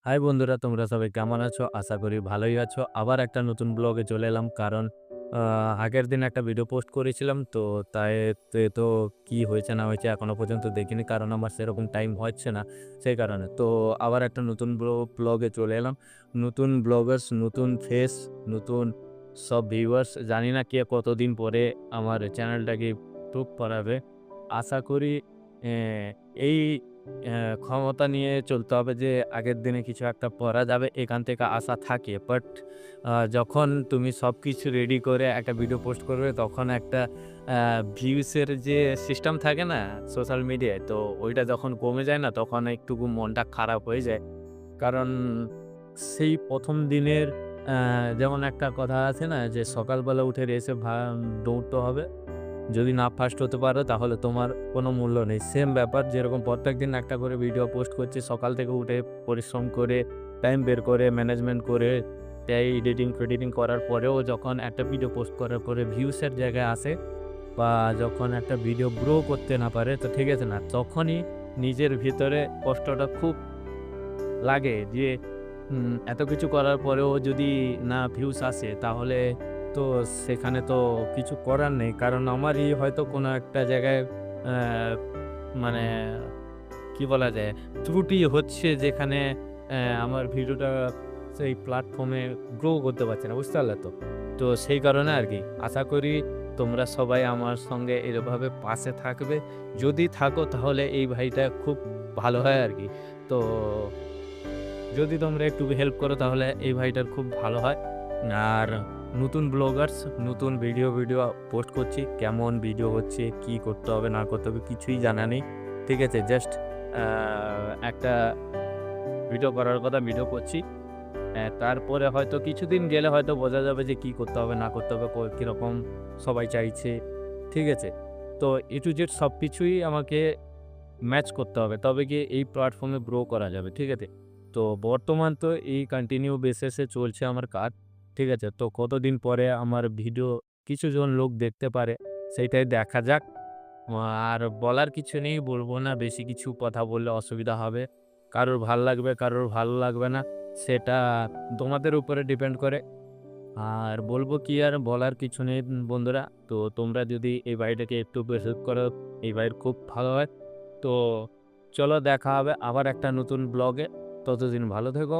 High বন্ধুরা, তোমরা সবাই কেমন আছো? আশা করি ভালোই আছো। আবার একটা নতুন ব্লগে চলে এলাম। কারণ আগের দিন একটা ভিডিও পোস্ট করেছিলাম। তো তাই তো কি হয়েছে না হয়েছে এখনো পর্যন্ত দেখিনি। কারণ আমার সেরকম টাইম হচ্ছে না, সেই কারণে। তো আবার একটা নতুন ব্লগে চলে এলাম। নতুন ব্লগার্স, নতুন ফেস, নতুন সব ভিউয়ার্স। জানি না কে কতদিন পরে আমার চ্যানেলটাকে ইমপ্রুভ করাবে। আশা করি অ্যা এই ক্ষমতা নিয়ে চলতে হবে যে আগের দিনে কিছু একটা করা যাবে, এখান থেকে আশা থাকে। বাট যখন তুমি সবকিছু রেডি করে একটা ভিডিও পোস্ট করবে, তখন একটা আ ভিউসের যে সিস্টেম থাকে না সোশ্যাল মিডিয়ায়, তো ওইটা যখন কমে যায় না, তখন একটুকু মনটা খারাপ হয়ে যায়। কারণ সেই ১ম দিনের যেমন একটা কথা আছে না যে, সকালবেলা উঠে রেসে দৌড়তে হবে। যদি না ফার্স্ট হতে পারো তাহলে তোমার কোনো মূল্য নেই। সেম ব্যাপার, যেরকম প্রত্যেকদিন একটা করে ভিডিও পোস্ট করছি, সকাল থেকে উঠে পরিশ্রম করে, টাইম বের করে, ম্যানেজমেন্ট করে, তাই এডিটিং-ফেডিটিং করার পরেও যখন একটা ভিডিও পোস্ট করার পরে ভিউজ এর জায়গায় আসে বা যখন একটা ভিডিও গ্রো করতে না পারে, তো ঠিক আছে না? তখনই নিজের ভিতরে কষ্টটা খুব লাগে যে এত কিছু করার পরেও যদি না ভিউজ আসে, তাহলে তো সেখানে তো কিছু করার নেই। কারণ আমারই হয়তো কোনো একটা জায়গায় অ্যা মানে কি বলা যায়? ত্রুটি হচ্ছে, যেখানে আমার ভিডিওটা সেই প্ল্যাটফর্মে গ্রো করতে পারছে না। বুঝতে পারলে তো? তো সেই কারণে আরকি। আশা করি তোমরা সবাই আমার সঙ্গে এভাবে পাশে থাকবে। যদি থাকো তাহলে এই ভাইটা খুব ভালো হয় আরকি। তো যদি তোমরা একটু হেল্প করো তাহলে এই ভাইটার খুব ভালো হয়। আর নতুন ব্লগার্স, নতুন ভিডিও পোস্ট করছি। কেমন ভিডিও হচ্ছে, কি করতে হবে না করতে হবে কিছুই জানা নেই। ঠিক আছে? জাস্ট আ একটা ভিডিও করার কথা, ভিডিও করছি। তারপরে হয়তো কিছুদিন গেলে হয়তো বোঝা যাবে যে কি করতে হবে না করতে হবে, কিরকম সবাই চাইছে। ঠিক আছে? তো A to Z সবকিছুই আমাকে ম্যাচ করতে হবে। তবে গিয়ে এই প্ল্যাটফর্মে গ্রো করা যাবে। ঠিক আছে? তো বর্তমান তো এই কন্টিনিউ বেসিস এ চলছে আমার কাজ। ঠিক আছে? তো কতদিন পরে আমার ভিডিও কিছুজন লোক দেখতে পারে, সেইটাই দেখা যাক। আর বলার কিছু নেই, বলব না। বেশি কিছু কথা বললে অসুবিধা হবে। কারোর ভাল লাগবে, কারোর ভালো লাগবে না। সেটা তোমাদের উপরে ডিপেন্ড করে। আর বলব কি, আর বলার কিছু নেই বন্ধুরা। তো তোমরা যদি এই ভাইটাকে একটু হেল্প করো, এই ভাইয়ের খুব ভালো হয়। তো চলো দেখা হবে আবার একটা নতুন ব্লগে। ততদিন ভালো থেকো।